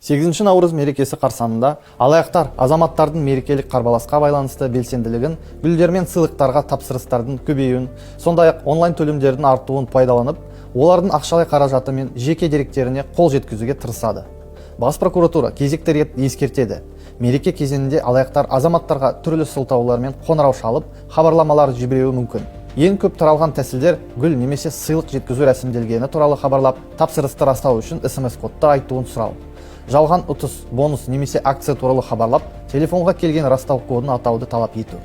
8 наурыз мерекесі қарсаңында алаяқтар азаматтардың мерекелік қарбаласқа байланысты белсенділігін, гүлдер мен сыйлықтарға тапсырыстардың көбеюін, сондай-ақ онлайн төлемдердің артуын пайдаланып, олардың ақшалай қаражаты мен жеке деректеріне қол жеткізуге тырысады. Бас прокуратура кезекті рет ескертеді. Мереке кезеңінде алаяқтар азаматтарға түрлі сылтаулар мен қоңырау шалып, хабарламалар жіберуі мүмкін. Ең көп таралған тәсілдер гүл немесе сыйлық жеткізу рәсімделгені туралы хабарлап, тапсырысты растау үшін SMS-кодты айтуын сұрау. Жалған ұтыс, бонус немесе акция туралы хабарлап, телефонға келген растау кодын атауды талап ету.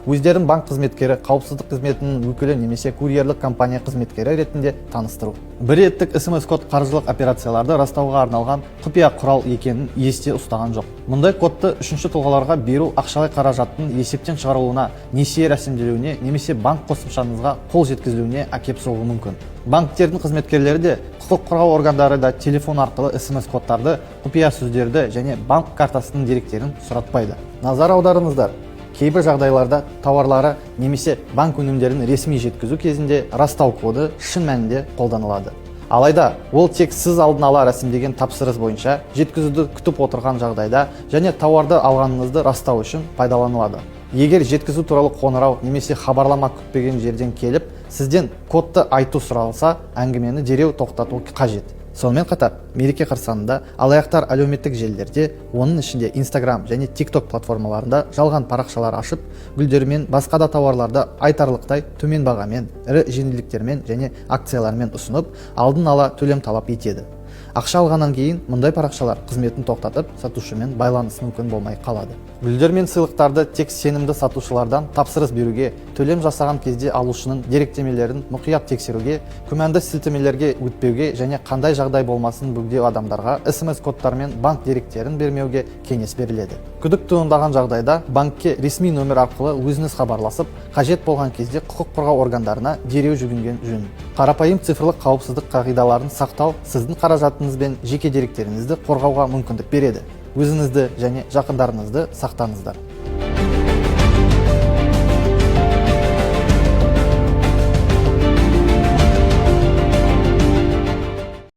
Өздерін банк қызметкері, қауіпсіздік қызметінің өкілі немесе курьерлік компания қызметкері ретінде таныстыру. Бір реттік SMS-код қаржылық операцияларды растауға арналған құпия құрал екенін есте ұстаған жоқ. Мұндай кодты үшінші тұлғаларға беру ақшалай қаражаттың есептен шығарылуына, несие рәсімделуіне немесе банк қосымшаңызға қол жеткізілуіне әкеп соғуы мүмкін. Банктердің қызметкерлері де, құқық қорғау органдары да телефон арқылы SMS-кодтарды, құпия сөздерді және банк картасының деректерін сұратпайды. Назар аударыңыздар. Кейбір жағдайларда тауарлары немесе банк өнімдерін ресми жеткізу кезінде растау коды шын мәнінде қолданылады. Алайда, ол тек сіз алдын ала рәсімдеген тапсырыс бойынша жеткізуді күтіп отырған жағдайда және тауарды алғаныңызды растау үшін пайдаланылады. Егер жеткізу туралы қоңырау немесе хабарлама күтпеген жерден келіп, сізден кодты айту сұралса, әңгімені дереу тоқтату қажет. Сонымен қатар, мереке қарсаңында алаяқтар әлеуметтік желілерде, оның ішінде Instagram және TikTok платформаларында жалған парақшалар ашып, гүлдер мен басқа да тауарларды айтарлықтай төмен бағамен, ірі жеңілдіктермен және акциялармен ұсынып, алдын ала төлем талап етеді. Ақша алғаннан кейін мұндай парақшалар қызметін тоқтатып, сатушымен байланыс мүмкін болмай қалады. Гүлдер мен сыйлықтарды тек сенімді сатушылардан тапсырыс беруге, төлем жасаған кезде алушының деректемелерін мұқият тексеруге, күмәнді сілтемелерге өтпеуге және қандай жағдай болмасын бөгде адамдарға SMS-кодтар мен банк деректерін бермеуге кеңес беріледі. Күдік туындаған жағдайда банкке ресми нөмір арқылы өзіңіз хабарласып, қажет болған кезде құқық қорғау органдарына дереу жүгінген жөн. Қарапайым цифрлық қауіпсіздік қағидаларын сақтау сіздің қаражатыңыз бен жеке деректеріңізді қорғауға мүмкіндік береді. Өзіңізді және жақындарыңызды сақтаңыздар.